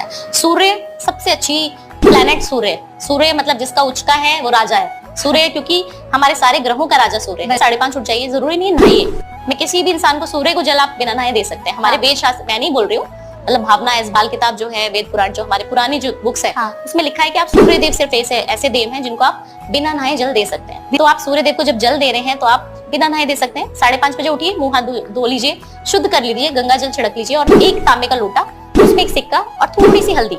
है। सूर्य सबसे अच्छी प्लेनेट सूर्य, सूर्य मतलब जिसका उचका है वो राजा है। सूर्य क्योंकि हमारे सारे ग्रहों का राजा सूर्य है। 5:30 उठ जाइए, जरूरी नहीं नहाइए। मैं किसी भी इंसान को सूर्य को जल आप बिना नहाए दे सकते हैं। हमारे वेद शास्त्र, मैं नहीं बोल रही हूँ, मतलब भावना इस बाल किताब जो है, वेद पुराण जो हमारे पुरानी जो बुक्स है, उसमें लिखा है कि आप सूर्य देव सिर्फ ऐसे देव हैं जिनको आप बिना नहाए जल दे सकते हैं। तो आप सूर्य देव को जब जल दे रहे हैं तो आप बिना नहाए दे सकते हैं। 5:30 बजे उठिए, मुंह हाथ धो लीजिए, शुद्ध कर लीजिए, गंगा जल छिड़क लीजिए और एक तांबे का लोटा, उसमें एक सिक्का और थोड़ी सी हल्दी,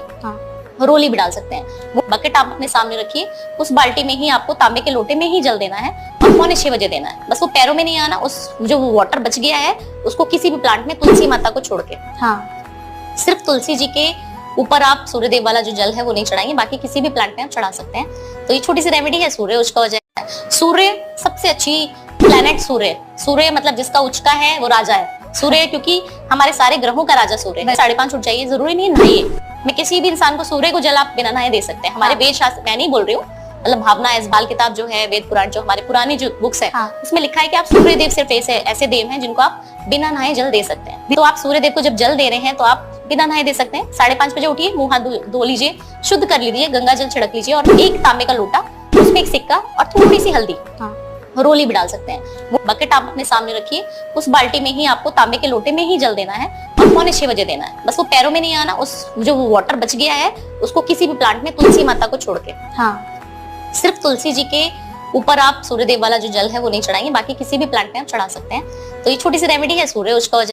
रोली भी डाल सकते हैं। वो बकेट आप अपने सामने रखिए, उस बाल्टी में ही आपको तांबे के लोटे में ही जल देना है और 5:45 बजे देना है। बस वो पैरों में नहीं आना, उस जो वाटर बच गया है उसको किसी भी प्लांट में, तुलसी माता को छोड़ के, सिर्फ तुलसी जी के ऊपर आप सूर्यदेव वाला जो जल है वो नहीं चढ़ाएंगे, बाकी किसी भी प्लांट में आप चढ़ा सकते हैं। तो ये छोटी सी रेमेडी है सूर्य उसका वजह है। सूर्य सबसे अच्छी प्लेनेट सूर्य, सूर्य मतलब जिसका उचका है वो राजा है। सूर्य क्योंकि हमारे सारे ग्रहों का राजा सूर्य है। 5:30 उठ जाइए, जरूरी नहीं नहाइए। मैं किसी भी इंसान को सूर्य को जल आप बिना नहाए दे सकते हैं। हमारे वेद शास्त्र, मैं नहीं बोल रही हूँ, मतलब भावना इस बाल किताब जो है, वेद पुराण जो हमारे पुरानी जो बुक्स है, उसमें लिखा है कि आप सूर्य देव सिर्फ ऐसे देव हैं जिनको आप बिना नहाए जल दे सकते हैं। तो आप सूर्य देव को जब जल दे रहे हैं तो आप बिना नहाए दे सकते हैं। 5:30 बजे उठिए, मुंह हाथ धो लीजिए, शुद्ध कर लीजिए, गंगा जल छिड़क लीजिए और एक तांबे का लोटा, उसमें एक सिक्का और थोड़ी सी हल्दी, रोली भी डाल सकते हैं। वो बकेट आप अपने सामने रखिए, उस बाल्टी में ही आपको तांबे के लोटे में ही जल देना है और 5:45 बजे देना है। बस वो पैरों में नहीं आना, उस जो वाटर बच गया है उसको किसी भी प्लांट में, तुलसी माता को छोड़ के, सिर्फ तुलसी जी के ऊपर आप सूर्यदेव वाला जो जल है वो नहीं चढ़ाएंगे, बाकी किसी भी प्लांट में आप चढ़ा सकते हैं। तो ये छोटी सी रेमेडी है सूर्य उसका वजह